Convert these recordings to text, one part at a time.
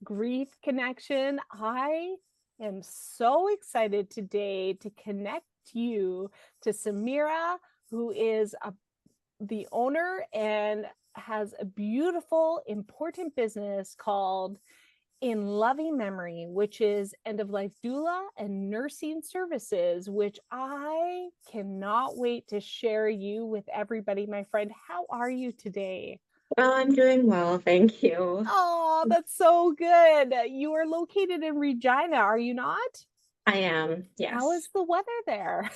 grief connection. I am so excited today to connect you to Symara, who is the owner and has a beautiful, important business called In Loving Memory, which is End of Life Doula and nursing services, which I cannot wait to share you with everybody. My friend, how are you today? Well, I'm doing well, thank you. Oh, that's so good. You are located in Regina, are you not? I am, How is yes. the weather there?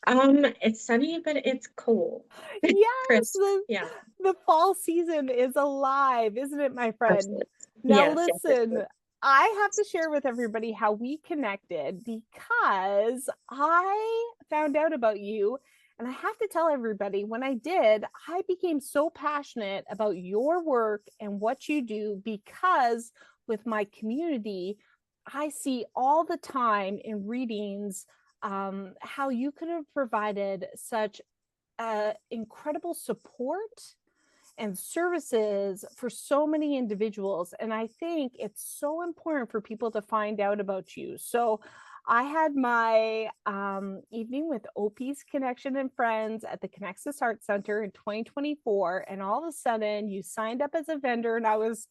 It's sunny, but it's cold. Yes, Crisp, yeah, the fall season is alive, isn't it, my friend? absolutely. Now Yes, yes, it is. listen, I have to share with everybody how we connected because I found out about you, and I have to tell everybody when I did, I became so passionate about your work and what you do because with my community, I see all the time in readings how you could have provided such incredible support and services for so many individuals. And I think it's so important for people to find out about you. So I had my evening with Opie's Connection and Friends at the Connexus Art Center in 2024. And all of a sudden you signed up as a vendor and I was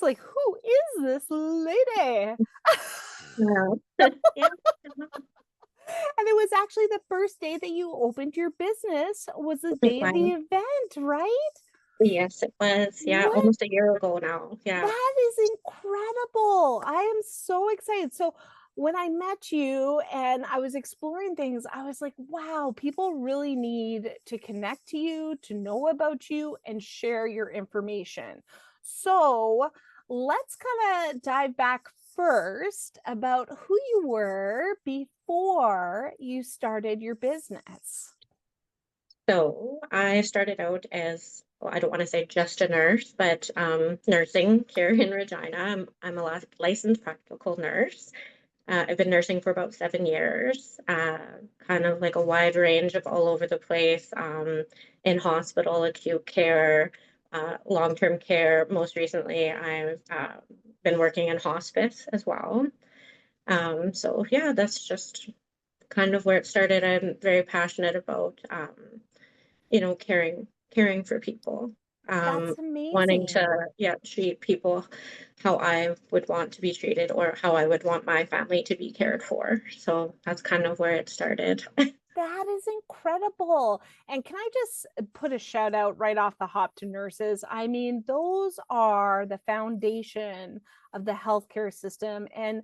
like, who is this lady? Yeah. Yeah. And it was actually the first day that you opened your business was the day of the Wow. event, right? Yes, it was. Yeah, What? almost a year ago now. Yeah. That is incredible. I am so excited. So when I met you and I was exploring things, I was like, wow, people really need to connect to you, to know about you, and share your information. So let's kind of dive back first about who you were before you started your business. So I started out as, well, I don't want to say just a nurse, but nursing here in Regina. I'm a licensed practical nurse. I've been nursing for about 7 years, kind of like a wide range of all over the place, in hospital, acute care, long-term care. Most recently, I've been working in hospice as well. So yeah, that's just kind of where it started. I'm very passionate about, caring for people, That's wanting to, amazing. yeah, treat people how I would want to be treated or how I would want my family to be cared for. So that's kind of where it started. That is incredible. And can I just put a shout out right off the hop to nurses? I mean, those are the foundation of the healthcare system, and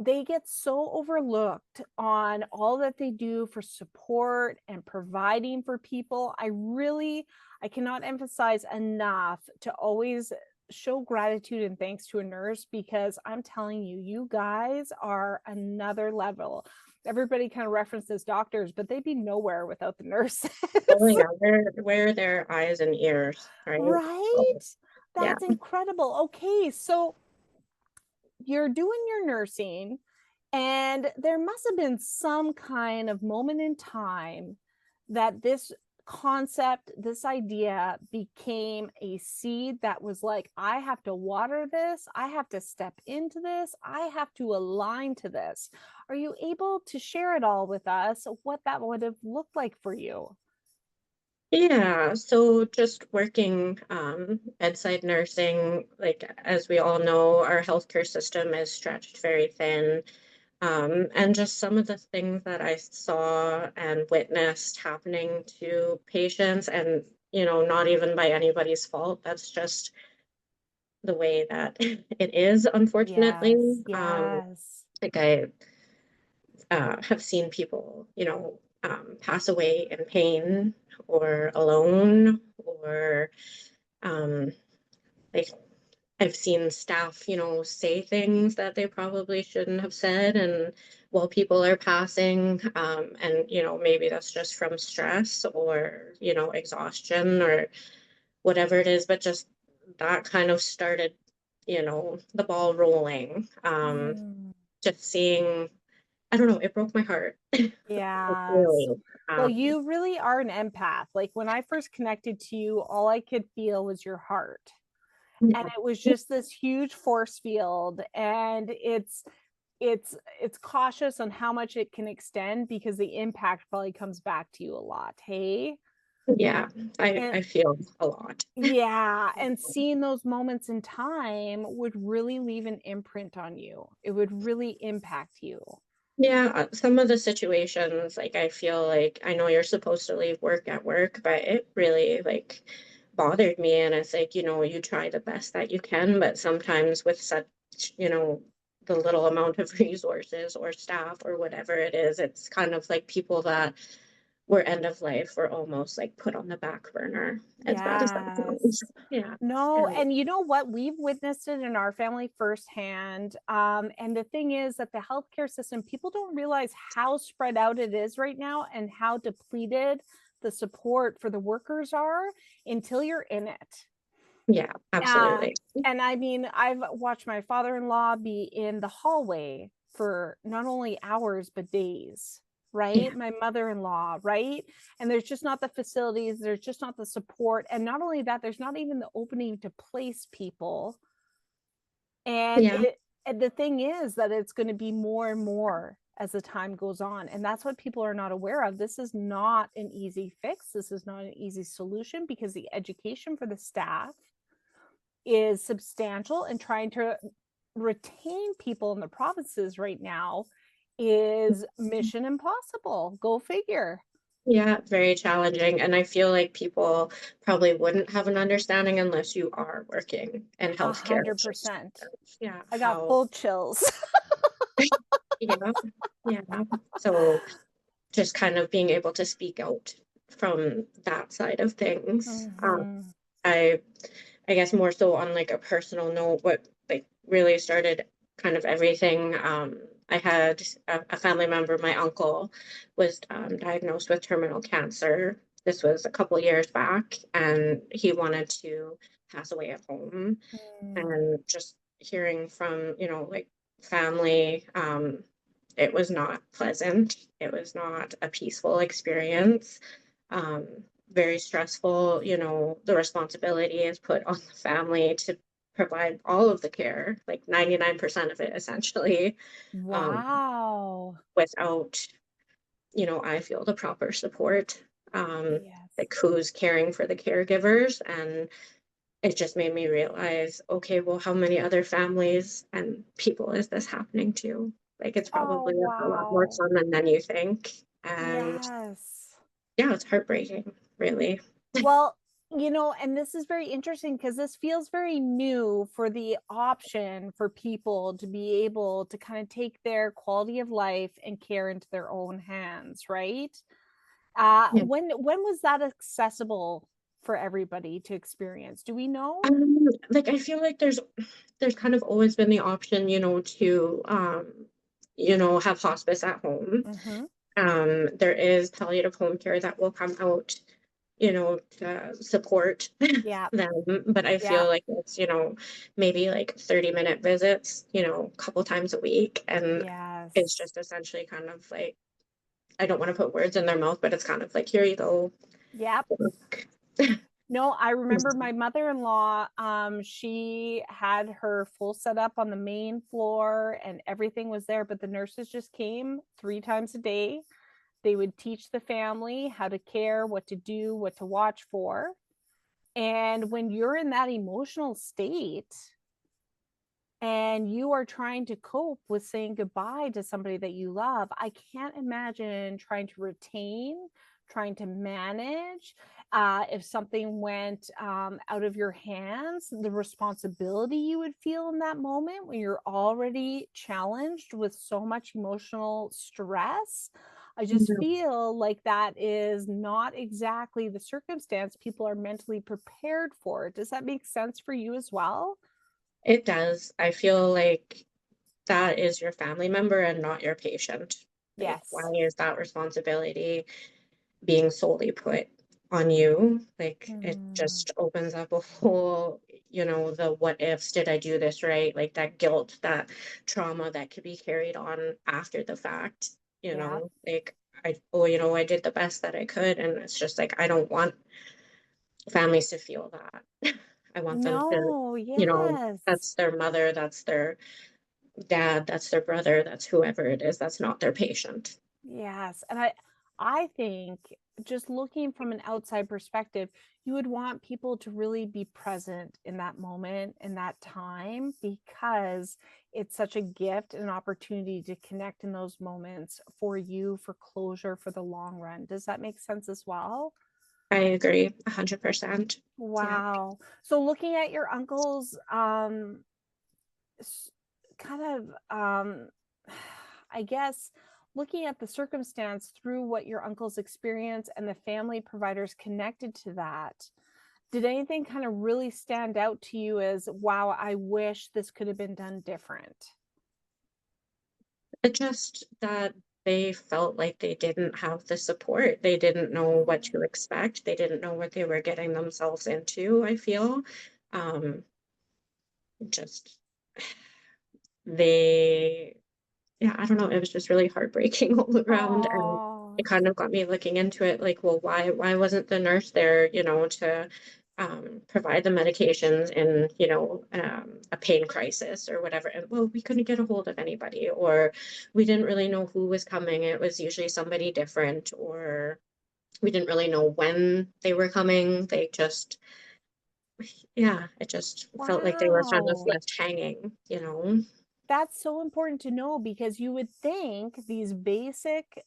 they get so overlooked on all that they do for support and providing for people. I cannot emphasize enough to always show gratitude and thanks to a nurse because I'm telling you, you guys are another level. Everybody kind of references doctors, but they'd be nowhere without the nurses. Oh yeah, where their eyes and ears, right? Right? So, yeah. That's incredible. Okay, so you're doing your nursing, and there must have been some kind of moment in time that this concept, this idea became a seed that was like, I have to water this, I have to step into this, I have to align to this. Are you able to share it all with us, what that would have looked like for you? Yeah, so just working bedside nursing, like as we all know, our healthcare system is stretched very thin. And just some of the things that I saw and witnessed happening to patients, and not even by anybody's fault. That's just the way that it is, unfortunately. Yes, Um, yes. like I have seen people, pass away in pain or alone, or um, like I've seen staff, say things that they probably shouldn't have said, and while people are passing, and maybe that's just from stress or exhaustion or whatever it is, but just that kind of started, the ball rolling. Mm. Just seeing, I don't know, it broke my heart. Like, Yes. really. Well, Um, you really are an empath. Like when I first connected to you, all I could feel was your heart. and Yeah. it was just this huge force field, and it's cautious on how much it can extend because the impact probably comes back to you a lot, hey? Yeah. I And I feel a lot. yeah, and seeing those moments in time would really leave an imprint on you. It would really impact you. Yeah, some of the situations, like I feel like I know you're supposed to leave work at work, but it really like bothered me. And it's like, you try the best that you can, but sometimes with such, you know, the little amount of resources or staff or whatever it is, it's kind of like people that were end of life were almost like put on the back burner, as bad as that sounds. Yes. Yeah. No, And and you know what? We've witnessed it in our family firsthand. And the thing is that the healthcare system, people don't realize how spread out it is right now and how depleted the support for the workers are until you're in it. yeah, Uh, absolutely. and I mean, I've watched my father-in-law be in the hallway for not only hours, but days, Yeah. right? My mother-in-law, right? And there's just not the facilities, there's just not the support. And not only that, there's not even the opening to place people. And Yeah. and the thing is that it's going to be more and more as the time goes on. And that's what people are not aware of. This is not an easy fix. This is not an easy solution because the education for the staff is substantial, and trying to retain people in the provinces right now is mission impossible. Go figure. Yeah, very challenging. And I feel like people probably wouldn't have an understanding unless you are working in A healthcare. hundred It's just, percent. yeah, I got how, full chills. yeah, yeah. So just kind of being able to speak out from that side of things. Mhm. I I guess more so on like a personal note, what like really started kind of everything. I had a family member, my uncle, was diagnosed with terminal cancer. This was a couple years back, and he wanted to pass away at home. Mm. And just hearing from, like family, it was not pleasant. It was not a peaceful experience. Um, Very stressful. The responsibility is put on the family to provide all of the care, like 99% of it essentially, um, Wow. without, I feel the proper support, Yes. like who's caring for the caregivers. And it just made me realize, okay, well, how many other families and people is this happening to? Like, it's Oh, probably a lot more wow. common than you think. And Yes. yeah, it's heartbreaking, really. Well, and this is very interesting because this feels very new for the option for people to be able to kind of take their quality of life and care into their own hands, right? Yeah. When was that accessible for everybody to experience? Do we know? Like I feel like there's kind of always been the option, to have hospice at home. Mm-hmm. There is palliative home care that will come out, to support Yeah. them. But I Yeah. feel like it's, maybe like 30-minute visits, a couple times a week. And it's Yes. just essentially kind of like, I don't want to put words in their mouth, but it's kind of like, here you go. Yep. Work. No, I remember my mother-in-law, she had her full setup on the main floor and everything was there, but the nurses just came 3 times a day. They would teach the family how to care, what to do, what to watch for. And when you're in that emotional state and you are trying to cope with saying goodbye to somebody that you love, I can't imagine trying to retain, trying to manage. If something went out of your hands, the responsibility you would feel in that moment when you're already challenged with so much emotional stress. I just feel like that is not exactly the circumstance people are mentally prepared for. Does that make sense for you as well? It does. I feel like that is your family member and not your patient. Like, why Yes. is that responsibility being solely put on you? Like, it Mm, just opens up a whole, the what ifs, did I do this right? Like that guilt, that trauma that could be carried on after the fact, yeah. like I did the best that I could. And it's just like, I don't want families to feel that. I want them to, No, you know, yes. that's their mother, that's their dad, that's their brother, that's whoever it is, that's not their patient. Yes, and I think just looking from an outside perspective, you would want people to really be present in that moment, in that time, because it's such a gift and an opportunity to connect in those moments for you for closure for the long run. Does that make sense as well? I agree 100%. Yeah. Wow. So looking at your uncle's s- kind of I guess looking at the circumstance through what your uncle's experience and the family providers connected to that, did anything kind of really stand out to you as, wow, I wish this could have been done different? It just that they felt like they didn't have the support. They didn't know what to expect. They didn't know what they were getting themselves into, I feel. Um, just they Yeah, I don't know, it was just really heartbreaking all around, and Oh, it kind of got me looking into it, like, well, why wasn't the nurse there, to, provide the medications in, a pain crisis or whatever, and, well, we couldn't get a hold of anybody, or we didn't really know who was coming, it was usually somebody different, or we didn't really know when they were coming, they just yeah, it just felt like they were kind of wow. left hanging, you know? That's so important to know because you would think these basic,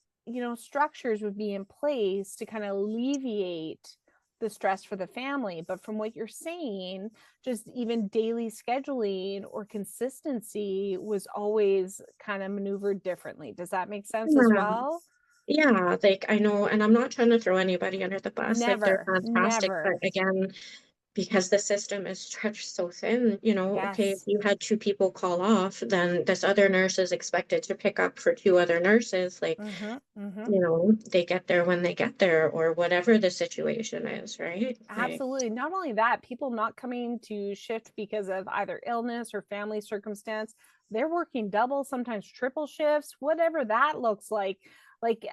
structures would be in place to kind of alleviate the stress for the family. But from what you're saying, just even daily scheduling or consistency was always kind of maneuvered differently. Does that make sense as Yeah. well? Yeah, like, I know, and I'm not trying to throw anybody under the bus, like, they're Never, fantastic, but never. again, because the system is stretched so thin, okay, if Yes. you had 2 people call off, then this other nurse is expected to pick up for 2 other nurses, like, Mm-hmm. Mm-hmm. they get there when they get there or whatever the situation is, right? Like, Absolutely. Not only that, people not coming to shift because of either illness or family circumstance, they're working double, sometimes triple shifts, whatever that looks like. Like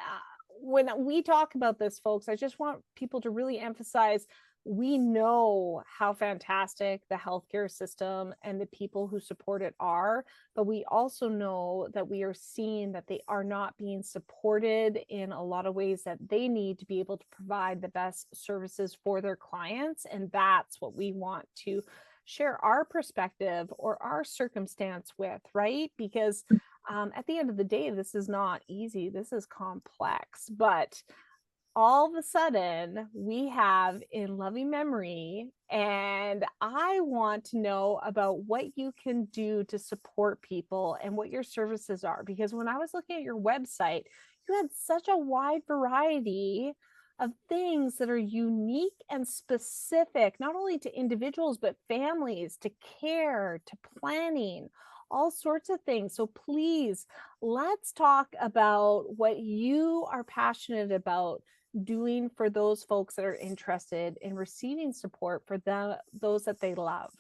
when we talk about this, folks, I just want people to really emphasize we know how fantastic the healthcare system and the people who support it are, but we also know that we are seeing that they are not being supported in a lot of ways that they need to be able to provide the best services for their clients. And that's what we want to share our perspective or our circumstance with, right? Because at the end of the day, this is not easy, this is complex, but all of a sudden we have in loving memory, and I want to know about what you can do to support people and what your services are, because when I was looking at your website, you had such a wide variety of things that are unique and specific not only to individuals but families, to care, to planning, all sorts of things. So please, let's talk about what you are passionate about doing for those folks that are interested in receiving support for those that they love.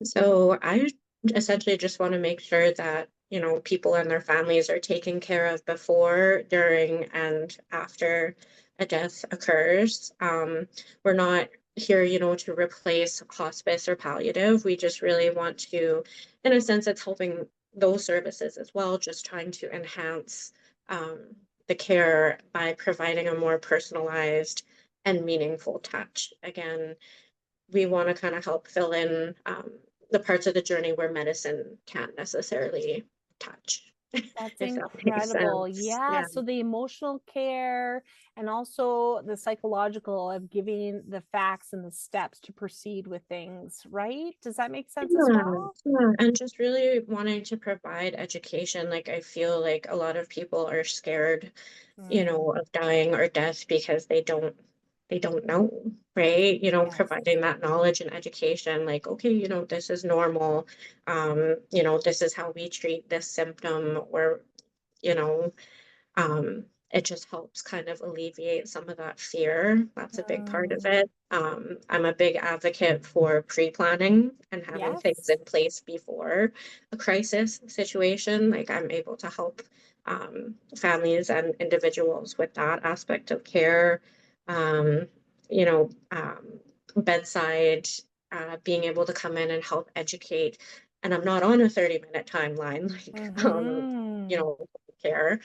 so I essentially just wanna make sure that, people and their families are taken care of before, during, and after a death occurs. We're not here, to replace hospice or palliative. We just really want to, in a sense, it's helping those services as well, just trying to enhance the care by providing a more personalized and meaningful touch. Again, we want to kind of help fill in the parts of the journey where medicine can't necessarily touch, That's if that makes incredible. sense. Yeah. Yeah. So the emotional care and also the psychological of giving the facts and the steps to proceed with things, right? Does that make sense as Yeah, well? yeah, and just really wanting to provide education. Like, I feel like a lot of people are scared, Mm, of dying or death because they don't know, right? yes. Providing that knowledge and education, like, okay, this is normal. This is how we treat this symptom, or, you know, it just helps kind of alleviate some of that fear. That's a big part of Mm, it. I'm a big advocate for pre-planning and having things yes. in place before a crisis situation. Like, I'm able to help families and individuals with that aspect of care. Um, you know, um, Bedside being able to come in and help educate. And I'm not on a 30-minute timeline, like, Mm-hmm. care.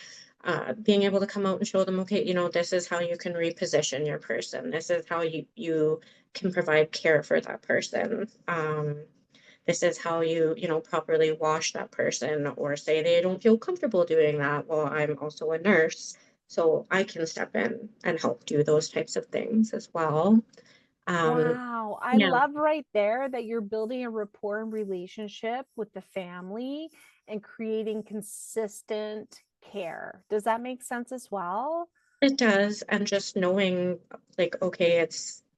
Being able to come out and show them, okay, this is how you can reposition your person. This is how you can provide care for that person. This is how you properly wash that person, or say they don't feel comfortable doing that. Well, I'm also a nurse, so I can step in and help do those types of things as well. Um, Wow. I yeah, love right there that you're building a rapport and relationship with the family and creating consistent care. Does that make sense as well? it does. And just knowing, like, okay,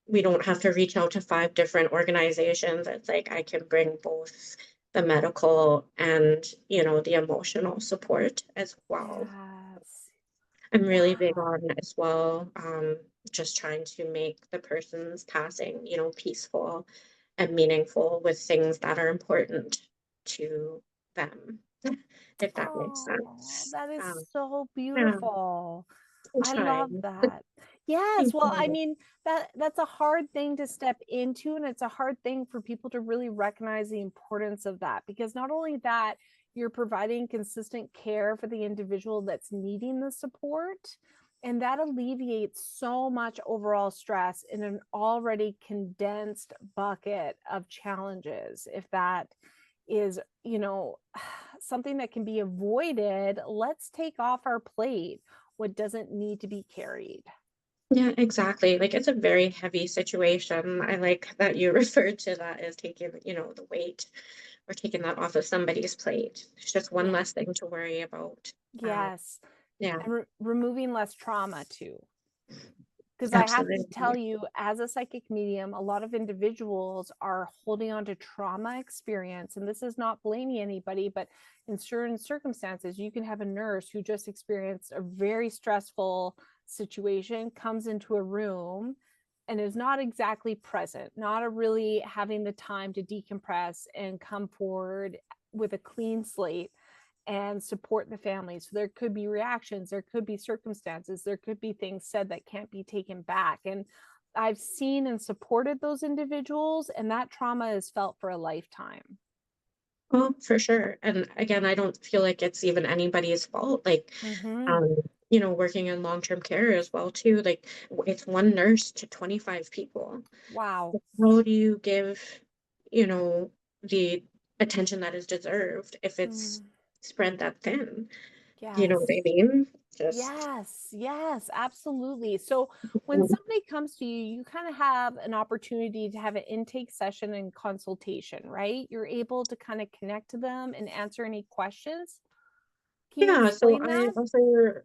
we don't have to reach out to five different organizations. It's like I can bring both the medical and, the emotional support as well. Yes. I'm really big Wow. on as well, just trying to make the person's passing, peaceful and meaningful with things that are important to them, if that makes Oh, sense. that is so Yeah, beautiful. I'm I love trying. that. Yes, Thank well, I you. mean, that's a hard thing to step into, and it's a hard thing for people to really recognize the importance of that, because not only that, you're providing consistent care for the individual that's needing the support, and that alleviates so much overall stress in an already condensed bucket of challenges. If that is, something that can be avoided, let's take off our plate what doesn't need to be carried. Yeah, exactly. Like, it's a very heavy situation. I like that you referred to that as taking, the weight, or taking that off of somebody's plate. It's just one Yeah. less thing to worry about. Yes. Yeah, And removing less trauma too. Because I have to tell absolutely. you, as a psychic medium, a lot of individuals are holding on to trauma experience. And this is not blaming anybody, but in certain circumstances, you can have a nurse who just experienced a very stressful situation, comes into a room and is not exactly present, not a really having the time to decompress and come forward with a clean slate and support the family. So there could be reactions, there could be circumstances, there could be things said that can't be taken back. And I've seen and supported those individuals, and that trauma is felt for a lifetime. Oh, for sure. And again, I don't feel like it's even anybody's fault. Like, Mm-hmm. um, working in long-term care as well too. Like, it's one nurse to 25 people. Wow. How do you give, you know, the attention that is deserved if it's Mm, spread that thin? You know what yes. I mean? Just Yes, yes, absolutely. So when somebody comes to you, you kind of have an opportunity to have an intake session and consultation, right? You're able to kind of connect to them and answer any questions. Can you yeah. So explain I that? offer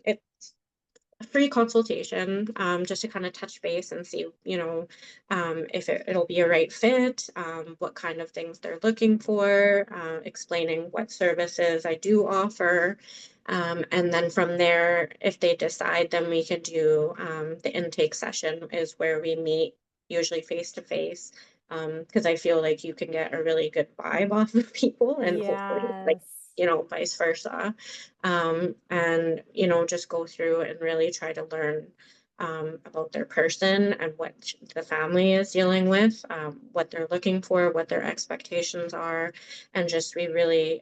it's a free consultation, just to kind of touch base and see, if it'll be a right fit, what kind of things they're looking for, explaining what services I do offer. And then from there, if they decide, then we can do, the intake session is where we meet, usually face to face. Because I feel like you can get a really good vibe off of people, and hopefully, like, Yes. vice versa. And just go through and really try to learn, about their person and what the family is dealing with, what they're looking for, what their expectations are, and just we really,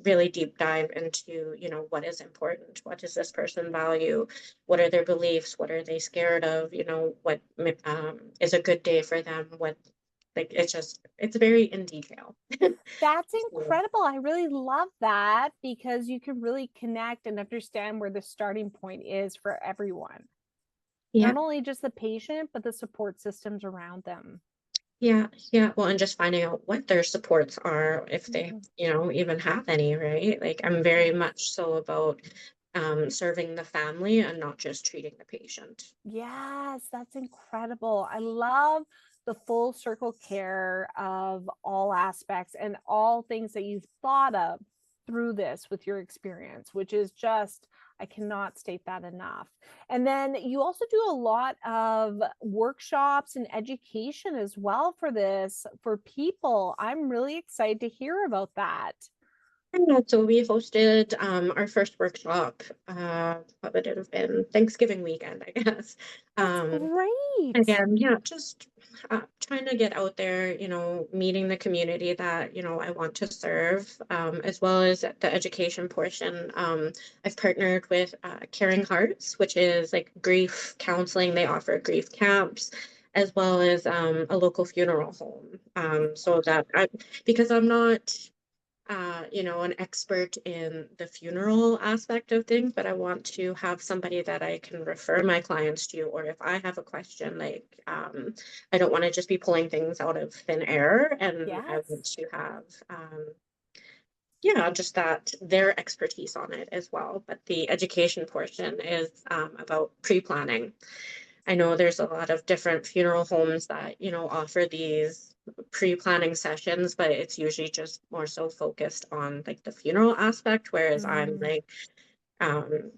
really deep dive into, what is important, what does this person value, what are their beliefs, what are they scared of, what is a good day for them, what, like, it's very in detail. That's So, incredible. I really love that because you can really connect and understand where the starting point is for everyone. yeah. Not only just the patient, but the support systems around them. Yeah, yeah. Well, and just finding out what their supports are, if they, Mhm. even have any, right? Like, I'm very Yes. much so about, serving the family and not just treating the patient. Yes, that's incredible. I love the full circle care of all aspects and all things that you've thought of through this with your experience, which is just, I cannot state that enough. And then you also do a lot of workshops and education as well for this for people. I'm really excited to hear about that. Yeah, so we hosted our first workshop. What would it have been? Thanksgiving weekend, I guess. That's Um, great. Again, yeah, just trying to get out there, meeting the community that, I want to serve, as well as the education portion. I've partnered with Caring Hearts, which is like grief counseling. They offer grief camps, as well as a local funeral home. So that because I'm not an expert in the funeral aspect of things, but I want to have somebody that I can refer my clients to, or if I have a question, like I don't want to just be pulling things out of thin air, and I want Yes. to have yeah, just that their expertise on it as well. But the education portion is about pre-planning. I know there's a lot of different funeral homes that, offer these pre-planning sessions, but it's usually just more so focused on like the funeral aspect, whereas I'm Mm, like,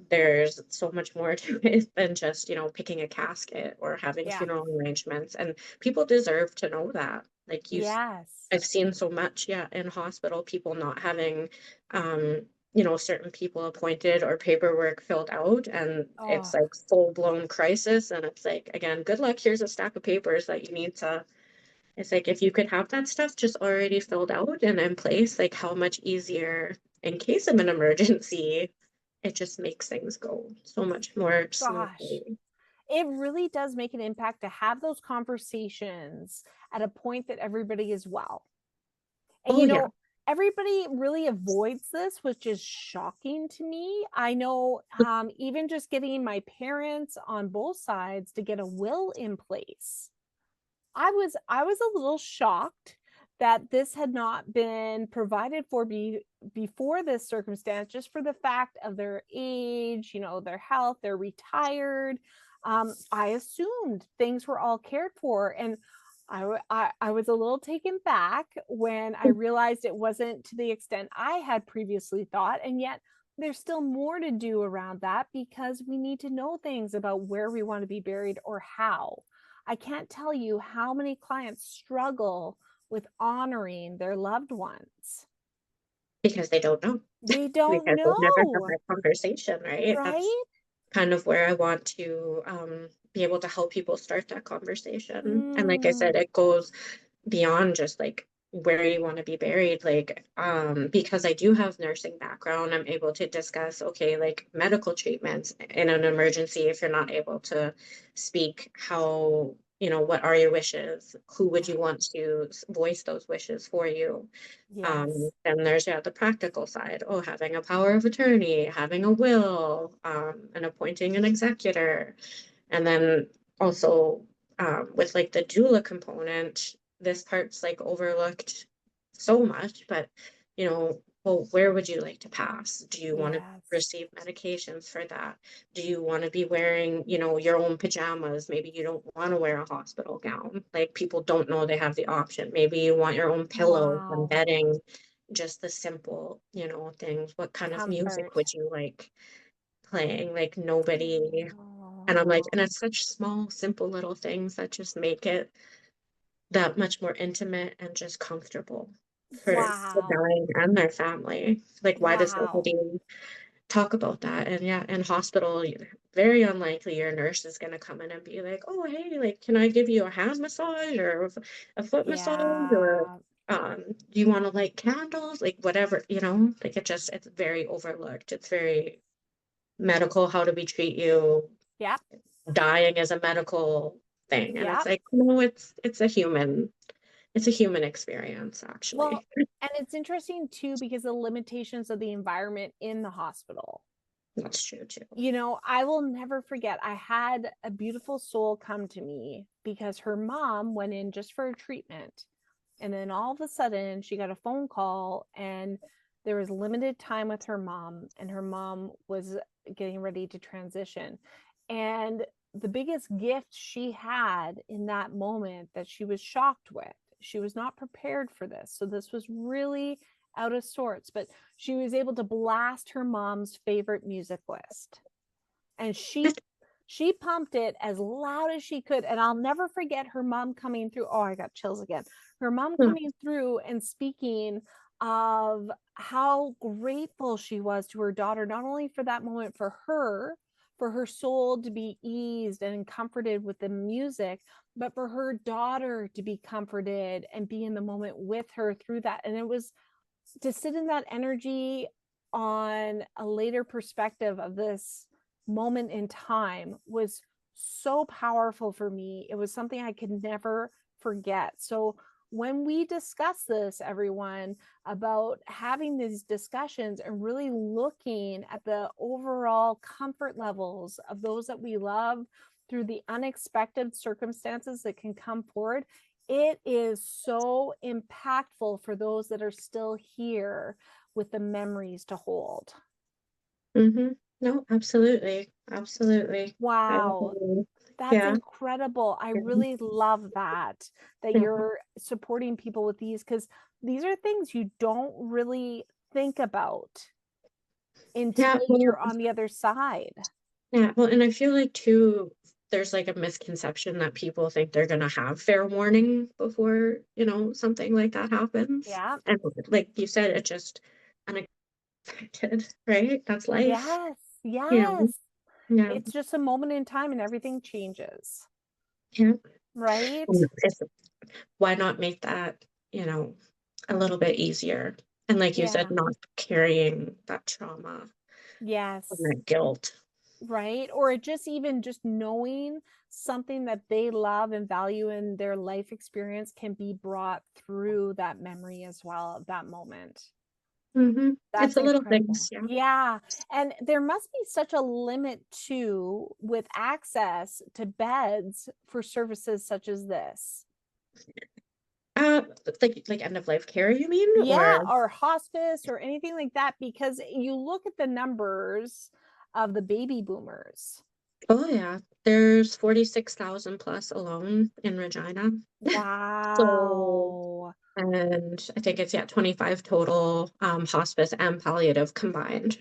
there's so much more to it than just, picking a casket or having yeah. funeral arrangements. And people deserve to know that. Yes. I've seen so much, yeah, in hospital, people not having, certain people appointed or paperwork filled out, and it's Oh, like full blown crisis. And it's like, again, good luck. Here's a stack of papers that you need to. It's like if you could have that stuff just already filled out and in place, like how much easier in case of an emergency, it just makes things go so much more gosh. smoothly. It really does make an impact to have those conversations at a point that everybody is well. And Oh yeah. everybody really avoids this, which is shocking to me. I know even just getting my parents on both sides to get a will in place, I was a little shocked that this had not been provided for before this circumstance, just for the fact of their age, their health, they're retired. I assumed things were all cared for, and I was a little taken back when I realized it wasn't to the extent I had previously thought, and yet there's still more to do around that because we need to know things about where we want to be buried or how. I can't tell you how many clients struggle with honoring their loved ones. Because they don't know. They don't Because they've never had know, that conversation, right? That's right? kind of where I want to be able to help people start that conversation. And like I Mm, said, it goes beyond just like where you want to be buried. Like, because I do have nursing background, I'm able to discuss, okay, like medical treatments in an emergency if you're not able to speak, how, what are your wishes? Who would yeah, you want to voice those wishes for you? yes, Then there's the practical side. Oh, having a power of attorney, having a will, and appointing an executor. And then also with like the doula component, this part's like overlooked so much, but well, where would you like to pass? Do you want to yes. receive medications for that? Do you want to be wearing, your own pajamas? Maybe you don't want to wear a hospital gown. Like people don't know they have the option. Maybe you want your own pillows and Wow. bedding, just the simple, things. What kind of music Comfort. would you like playing? Like nobody, and I'm like, Oh, and it's such small, simple little things that just make it that much more intimate and just comfortable for the wow. dying and their family. Like, why does Wow. nobody talk about that? And yeah, in hospital, very unlikely your nurse is going to come in and be like, oh, hey, like, can I give you a hand massage or a foot massage or Yeah. do you want to light candles? Like, whatever, like it's very overlooked. It's very medical. How do we treat you? Yep. Dying is a medical thing. And it's Yep. like, no, it's a human experience, Well, actually. and it's interesting too because the limitations of the environment in the hospital. That's true too. I will never forget. I had a beautiful soul come to me because her mom went in just for a treatment. And then all of a sudden, she got a phone call, and there was limited time with her mom, and her mom was getting ready to transition. And the biggest gift she had in that moment that she was shocked with, she was not prepared for this. So, this was really out of sorts, but she was able to blast her mom's favorite music list, and she pumped it as loud as she could. And I'll never forget her mom coming through. Oh, I got chills again. Her mom coming through and speaking of how grateful she was to her daughter, not only for that moment for her soul to be eased and comforted with the music, but for her daughter to be comforted and be in the moment with her through that. And it was to sit in that energy on a later perspective of this moment in time was so powerful for me. It was something I could never forget. So when we discuss this, everyone, about having these discussions and really looking at the overall comfort levels of those that we love through the unexpected circumstances that can come forward, it is so impactful for those that are still here with the memories to hold. No, absolutely. Absolutely. I Wow. agree. That's Yeah. incredible. I Yeah. really love that Yeah. you're supporting people with these, because these are things you don't really think about Yeah. until Well, you're on the other side. yeah. Well, and I feel like too, there's like a misconception that people think they're gonna have fair warning before, something like that happens. Yeah. And like you said, it just unexpected, right? That's life. Yes. Yeah. Yes. Yeah. It's just a moment in time and everything changes, Yeah. right? Why not make that, you know, a little bit easier? And like you said, Yeah. not carrying that trauma and Yes. that guilt. Right? Or just even just knowing something that they love and value in their life experience can be brought through that memory as well at that moment. It's That's the little incredible. things, yeah. Yeah. And there must be such a limit too with access to beds for services such as this. Uh, like end of life care, you mean? Yeah, Or or hospice or anything like that, because you look at the numbers of the baby boomers. oh yeah, there's 46,000 plus alone in Regina. So, Wow. and I think it's 25 total, hospice and palliative combined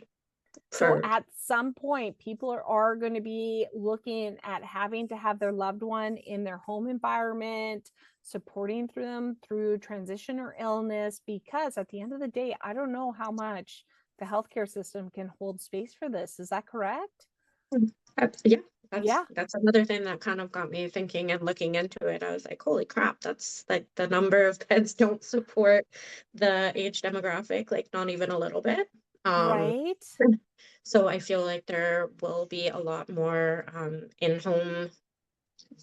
So for. at some point, people are going to be looking at having to have their loved one in their home environment, supporting through them through transition or illness, because at the end of the day, I don't know how much the healthcare system can hold space for this. Is that correct? Yeah, Yeah. that's another thing that kind of got me thinking and looking into it. I was like, holy crap, that's like the number of beds don't support the age demographic, like not even a little bit. Um, Right. so I feel like there will be a lot more in-home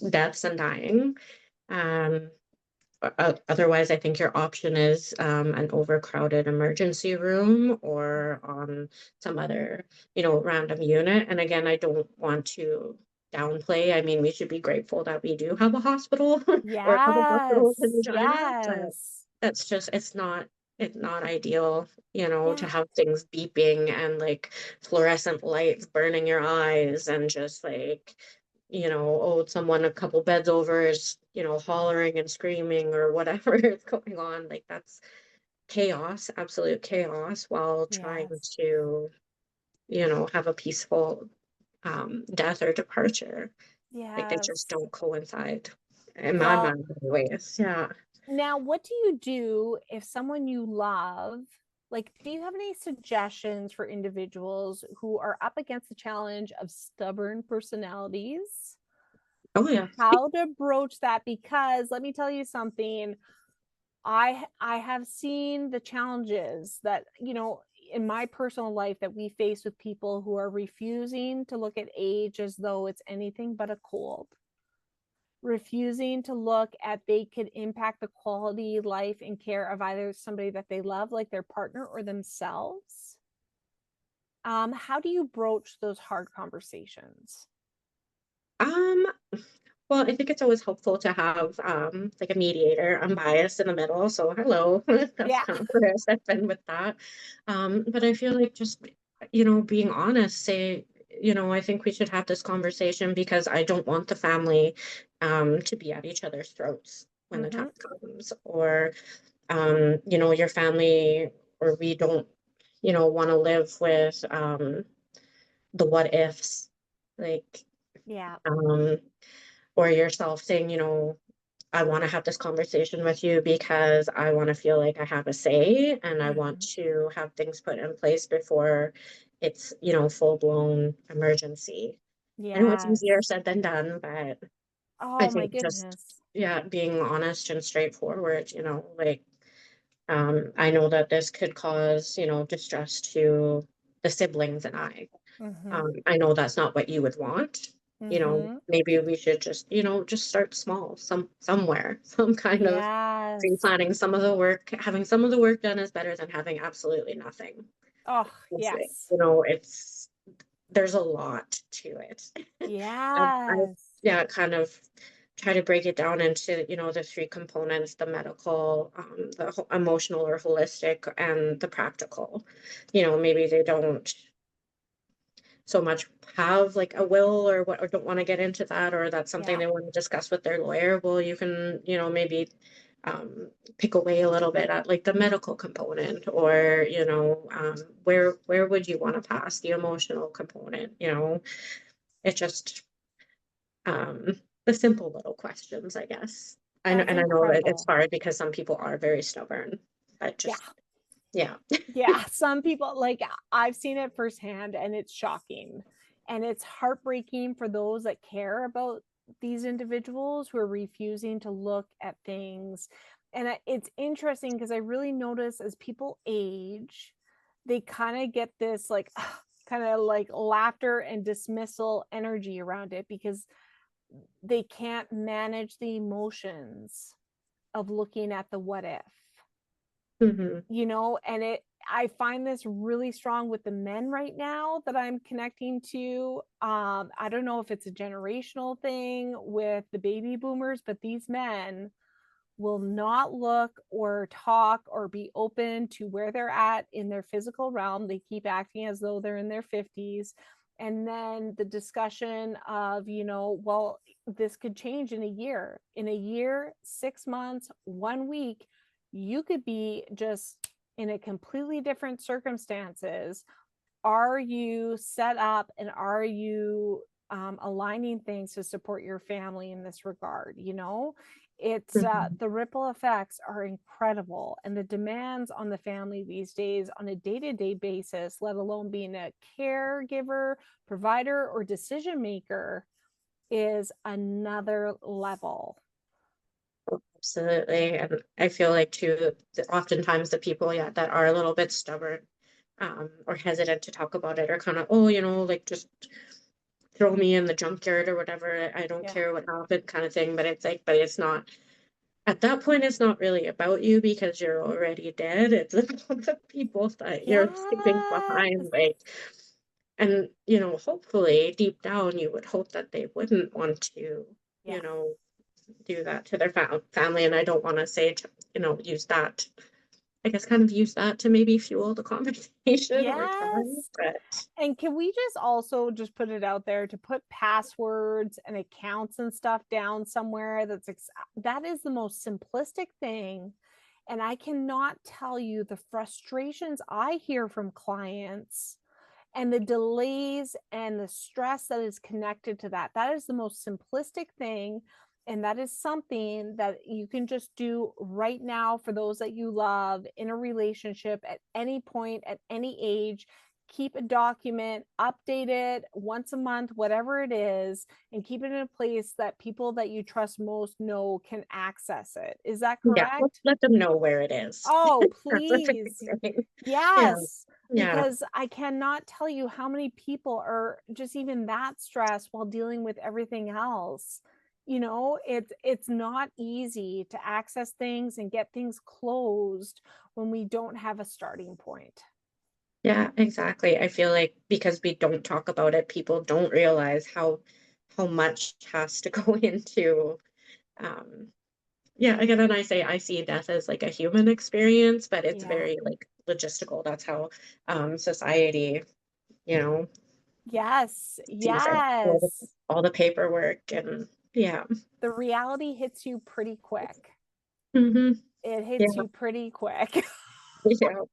deaths and dying. Um, Otherwise, I think your option is an overcrowded emergency room or some other, random unit. And again, I don't want to downplay. I mean, we should be grateful that we do have a hospital or a couple hospitals in Yes. Regina, but Yes. that's just, it's not ideal, to Yeah. have things beeping and like fluorescent lights burning your eyes and just like, oh, someone a couple beds over is, hollering and screaming or whatever is going on. Like that's chaos, absolute chaos, while trying Yes. to, have a peaceful death or departure. Like they just Yes. don't coincide in my Well, mind anyways. Yeah. now, what do you do if someone you love, like, do you have any suggestions for individuals who are up against the challenge of stubborn personalities? Oh yeah. How to broach that? Because let me tell you something, I have seen the challenges that, in my personal life that we face with people who are refusing to look at age as though it's anything but a cold, refusing to look at they could impact the quality life and care of either somebody that they love, like their partner, or themselves. How do you broach those hard conversations? Um, well, I think it's always helpful to have like a mediator unbiased in the middle. So hello, that's Yeah. kind of where I've been with that. But I feel like just being honest, say, I think we should have this conversation because I don't want the family to be at each other's throats when the Mm-hmm. time comes, or your family or we don't, want to live with the what ifs, like Yeah. um or yourself saying, I want to have this conversation with you because I want to feel like I have a say, and I want Mhm. to have things put in place before it's, full blown emergency. I know it's easier Yes. said than done, but I Oh my think just, goodness. yeah, being honest and straightforward, like, I know that this could cause, distress to the siblings and I. Mhm. I know that's not what you would want. Mhm. Maybe we should just, just start small, somewhere, some kind of Yes. pre-planning some of the work. Having some of the work done is better than having absolutely nothing. Oh, Honestly. yes. It's there's a lot to it. I Yes. yeah, kind of try to break it down into, the three components, the medical, the emotional or holistic, and the practical. Maybe they don't so much have like a will or what, or don't want to get into that, or that's something Yeah. they want to discuss with their lawyer. Well, you can, maybe pick away a little bit at like the medical component, or where would you want to pass the emotional component. It just the simple little questions, I guess. That's And I know that it's incredible. hard because some people are very stubborn, but Yeah. just yeah. Yeah, some people like I've seen it firsthand and it's shocking. And it's heartbreaking for those that care about these individuals who are refusing to look at things. And it's interesting because I really notice as people age, they kind of get this like kind of like laughter and dismissal energy around it because they can't manage the emotions of looking at the what if, Hmm. and I find this really strong with the men right now that I'm connecting to. I don't know if it's a generational thing with the baby boomers, but these men will not look or talk or be open to where they're at in their physical realm. They keep acting as though they're in their 50s. And then the discussion of, well, this could change in a year. In a year, 6 months, 1 week, you could be just in a completely different circumstances. Are you set up and are you aligning things to support your family in this regard? It's Hmm. the ripple effects are incredible, and the demands on the family these days on a day-to-day basis, let alone being a caregiver, provider, or decision maker, is another level. Absolutely. And I feel like too, oftentimes the people, yeah, that are a little bit stubborn, or hesitant to talk about it, or kind of, oh, like just throw me in the junkyard or whatever. I don't Yeah. care what happened kind of thing. But it's like, but it's not, at that point, it's not really about you because you're already dead. It's about the people that you're leaving Yes. behind. Like, and, hopefully deep down, you would hope that they wouldn't want to, Yeah. do that to their family. And I don't want to say, to, use that, I guess, kind of use that to maybe fuel the conversation or time. Yes. But And can we just also just put it out there to put passwords and accounts and stuff down somewhere that is the most simplistic thing. And I cannot tell you the frustrations I hear from clients and the delays and the stress that is connected to that. That is the most simplistic thing. And that is something that you can just do right now for those that you love in a relationship at any point, at any age. Keep a document, update it once a month, whatever it is, and keep it in a place that people that you trust most know can access it. Is that yeah, correct? let them know where it is. Oh, That's a big please. thing. Yeah. Yes, Yeah. because I cannot tell you how many people are just even that stressed while dealing with everything else. It's not easy to access things and get things closed when we don't have a starting point. Yeah, exactly. I feel like because we don't talk about it, people don't realize how much has to go into um yeah, again, and I see death as like a human experience, but it's Yeah. very like logistical. That's how society, you know, Yes. sees it. All Yes. all the paperwork and yeah. The reality hits you pretty quick. Hmm. It hits Yeah. you pretty quick. Yeah.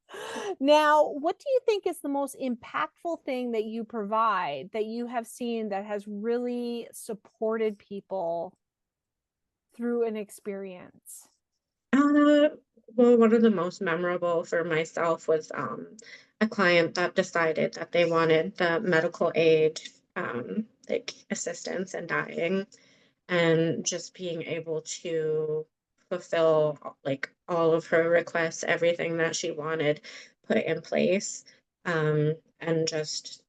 Now, what do you think is the most impactful thing that you provide that you have seen that has really supported people? through an experience? Uh, well, one of the most memorable for myself was a client that decided that they wanted the medical aid, like assistance in dying, and just being able to fulfill like all of her requests, everything that she wanted put in place, and just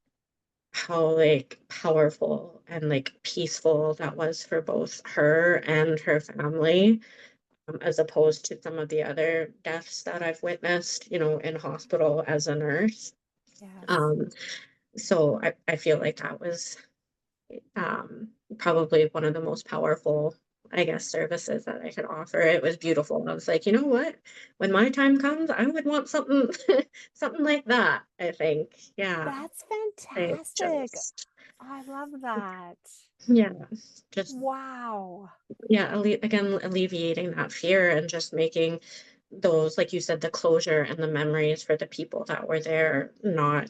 how like powerful and like peaceful that was for both her and her family, as opposed to some of the other deaths that I've witnessed, in hospital as a nurse. Yes. Um, so I feel like that was probably one of the most powerful, I guess, services that I could offer. It was beautiful. I was like, you know what? When my time comes, I would want something, something like that. I think, yeah. That's It fantastic. just, I love that. yeah, just Wow. yeah, again, alleviating that fear and just making those, like you said, the closure and the memories for the people that were there, not,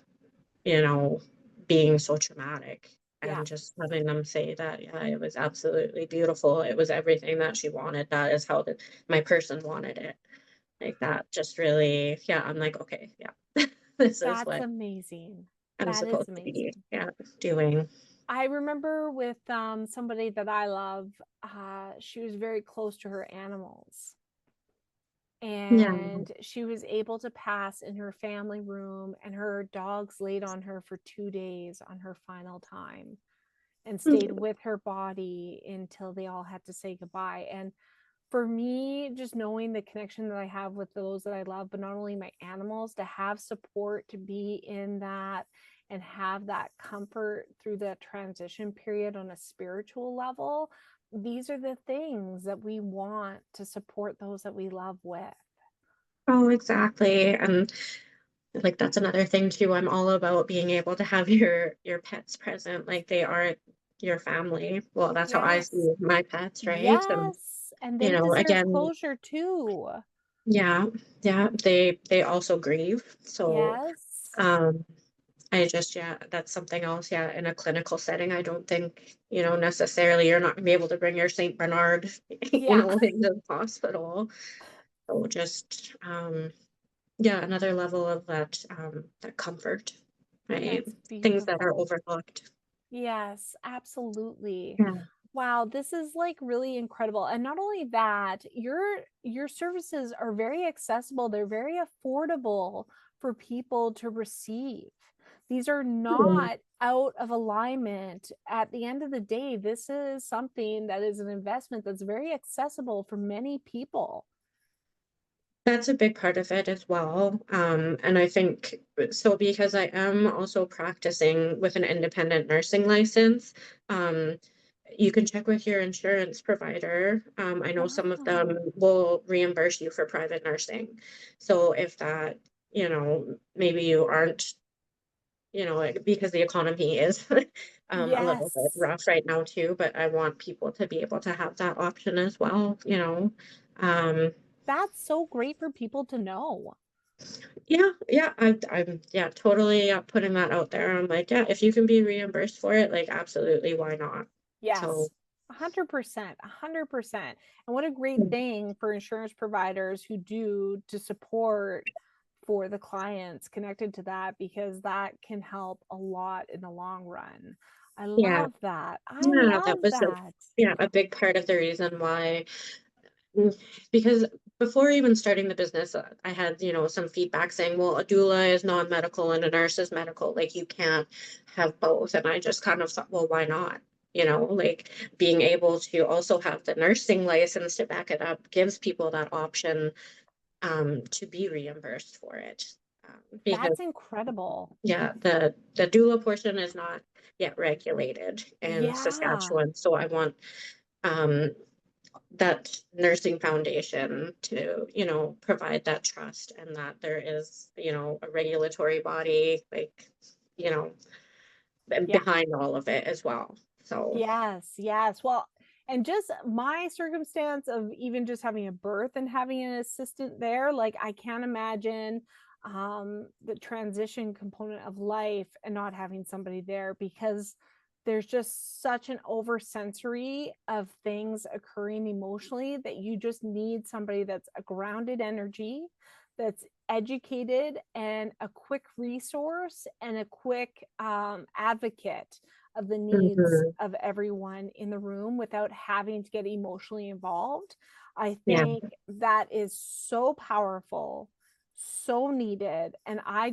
you know, being so traumatic, Yeah. and just having them say that, yeah, it was absolutely beautiful. It was everything that she wanted. That is how my person wanted it. Like that just really, yeah, I'm like, okay, yeah, this is That's what amazing. I'm That is supposed to be, amazing. yeah, doing. I remember with somebody that I love, she was very close to her animals. Yeah. And she was able to pass in her family room, and her dogs laid on her for 2 days on her final time and stayed with her body until they all had to say goodbye. And for me, just knowing the connection that I have with those that I love, but not only my animals, to have support, to be in that and have that comfort through the transition period on a spiritual level, these are the things that we want to support those that we love with. Oh, exactly. And like that's another thing too. I'm all about being able to have your pets present, like they are your family. Well, that's how I Yes. see my pets, right? And Yes. And they deserve again, closure too. yeah, yeah, they also grieve. So, Yes. um, I just, yeah, that's something else. Yeah, in a clinical setting, I don't think, necessarily you're not gonna be able to bring your Saint Bernard, Yeah. into the hospital. So just, yeah, another level of that comfort, right? That's Things that are beautiful. overlooked. Yes, absolutely. Yeah. Wow, this is like really incredible. And not only that, your services are very accessible. They're very affordable for people to receive. These are Hmm. not out of alignment. At the end of the day, this is something that is an investment that's very accessible for many people. That's a big part of it as well. And I think so because I am also practicing with an independent nursing license. um, you can check with your insurance provider. I know some of them Wow. will reimburse you for private nursing. So if that, maybe you aren't, like, because the economy is a little bit Yes. rough right now too, but I want people to be able to have that option as well. Um, That's so great for people to know. yeah, yeah, I'm yeah, totally putting that out there. I'm like, yeah, if you can be reimbursed for it, like absolutely, why not? So Yes. 100%, 100%. And what a great mm, thing for insurance providers who do to support for the clients connected to that, because that can help a lot in the long run. I yeah, love that. I yeah, love that was that. a big part of the reason why. Mm, because before even starting the business, I had, some feedback saying, well, a doula is non-medical and a nurse is medical. Like you can't have both. And I just kind of thought, well, why not? Like being able to also have the nursing license to back it up gives people that option, to be reimbursed for it. Because That's incredible. yeah, the doula portion is not yet regulated in Yeah. Saskatchewan. So I want, um, that nursing foundation to, provide that trust, and that there is, a regulatory body, like, you know, Yeah. behind all of it as well. So Yes, yes. Well, and just my circumstance of even just having a birth and having an assistant there, like I can't imagine the transition component of life and not having somebody there, because there's just such an oversensory of things occurring emotionally that you just need somebody that's a grounded energy, that's educated, and a quick resource and a quick advocate of the needs Mhm. of everyone in the room without having to get emotionally involved. I Yeah. think that is so powerful, so needed. And I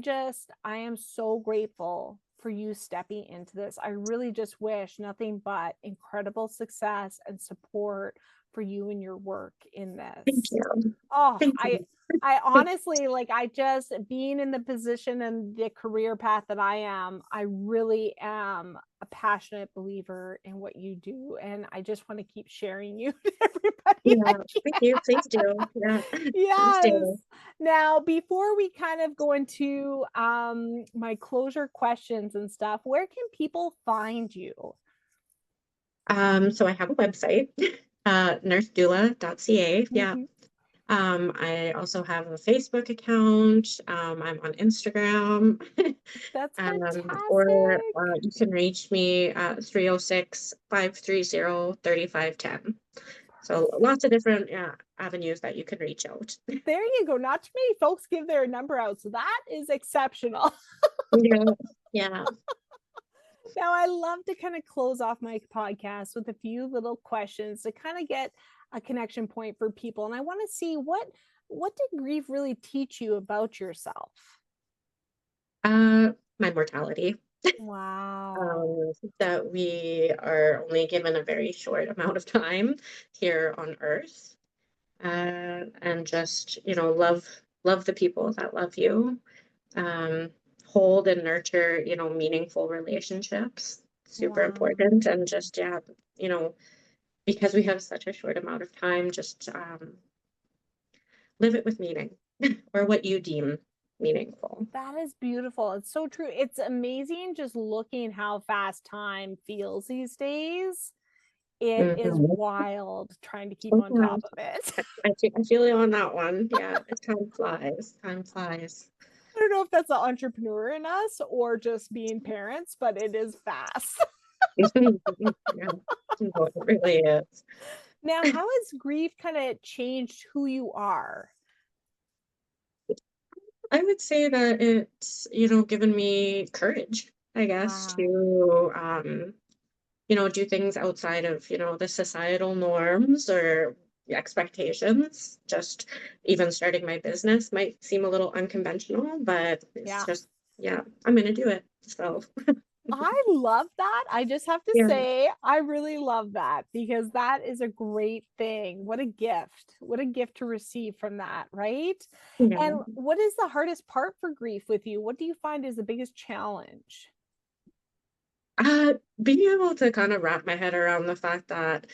am so grateful for you stepping into this. I really just wish nothing but incredible success and support for you and your work in Thank this. you. Oh, Thank I you. I honestly, like, I just being in the position and the career path that I am, I really am a passionate believer in what you do, and I just want to keep sharing you to everybody I Yeah. Thank can. you. Please do. Yeah. Please Yes. do. Now, before we kind of go into my closure questions and stuff, where can people find you? So I have a website, nursedoula.ca. Yeah. Mhm. I also have a Facebook account. I'm on Instagram. That's Or fantastic. you can reach me at 306-530-3510. So lots of different, yeah, avenues that you can reach out. There you go. Not too many folks give their number out, so that is exceptional. Yeah. Yeah. Now, I love to kind of close off my podcast with a few little questions to kind of get a connection point for people. And I want to see what did grief really teach you about yourself? My mortality. Wow. um, that we are only given a very short amount of time here on Earth, and just love the people that love you, um, hold and nurture meaningful relationships, super Wow. important, and just yeah, you know because we have such a short amount of time, just live it with meaning or what you deem meaningful. That is beautiful. It's so true. It's amazing just looking how fast time feels these days. It is Mhm. wild trying to keep Oh, on yeah. top of it. I feel you on that one. Yeah, time flies. Time flies. I don't know if that's the entrepreneur in us or just being parents, but it is fast. Yeah, no, it really is. Now, how has grief kind of changed who you are? I would say that it's given me courage, I guess, Wow. to do things outside of the societal norms or expectations. Just even starting my business might seem a little unconventional, but it's Yeah. just, yeah, I'm gonna do it. So, I love that. I just have to yeah, say, I really love that because that is a great thing. What a gift. What a gift to receive from that, right? yeah. And what is the hardest part for grief with you? What do you find is the biggest challenge? Being able to kind of wrap my head around the fact that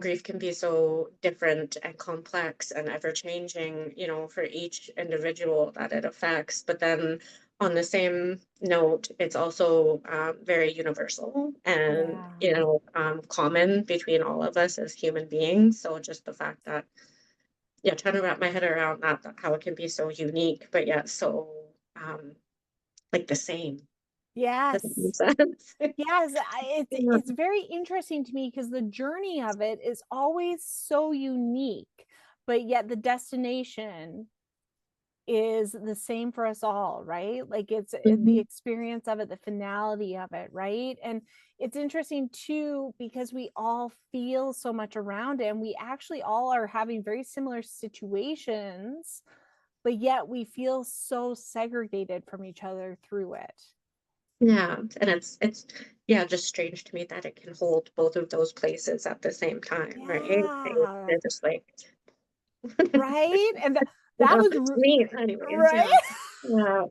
grief can be so different and complex and ever changing for each individual that it affects. But then on the same note, it's also very universal Yeah. and common between all of us as human beings. So just the fact that, yeah, trying to wrap my head around that how it can be so unique, but yet so like the same. Does that make Yes. sense? Yes, Yeah. it's very interesting to me because the journey of it is always so unique, but yet the destination is the same for us all, right? Like it's the Mhm. experience of it, the finality of it, right? And it's interesting too because we all feel so much around it and we actually all are having very similar situations, but yet we feel so segregated from each other through it. Yeah, and it's yeah, just strange to me that it can hold both of those places at the same time, right? Yeah. They're just like, Right? And that yeah, was it's me anyways, right? yeah. Yeah,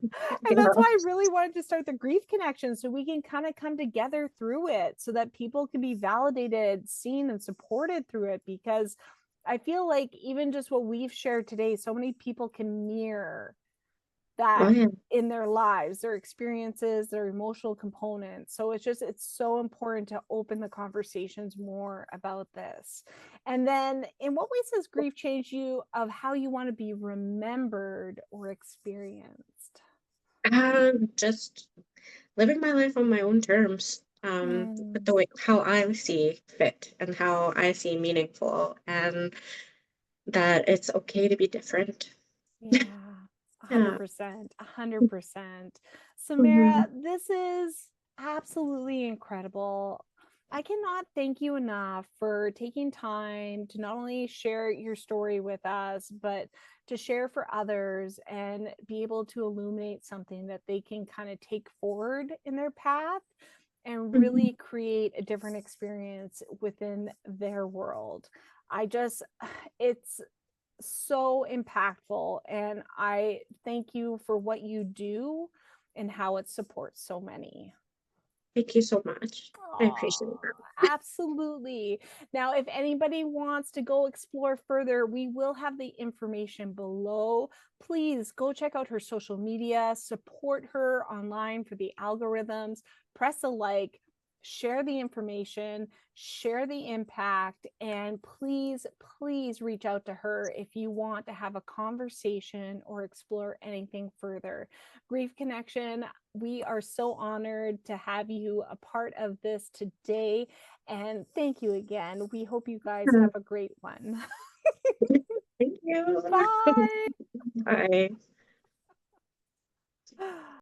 And that's yeah, why I really wanted to start the grief connection so we can kind of come together through it so that people can be validated, seen, and supported through it. Because I feel like even just what we've shared today, so many people can mirror oh that yeah, in their lives, their experiences, their emotional components. So it's so important to open the conversations more about this. And then in what ways has grief changed you of how you want to be remembered or experienced? just living my life on my own terms. but Mm, the way how I see fit and how I see meaningful, and that it's okay to be different. yeah, Yeah. 100%, 100%. Hmm. Samara, this is absolutely incredible. I cannot thank you enough for taking time to not only share your story with us, but to share for others and be able to illuminate something that they can kind of take forward in their path and Hmm. really create a different experience within their world. I just, it's so impactful. And I thank you for what you do and how it supports so many. Thank you so much. I appreciate Oh, that. absolutely. Now, if anybody wants to go explore further, we will have the information below. Please go check out her social media, support her online for the algorithms, press a like, share the information, share the impact, and please, please reach out to her if you want to have a conversation or explore anything further. Grief Connection, we are so honored to have you a part of this today. And thank you again. We hope you guys have a great one. Thank you. Bye. Bye.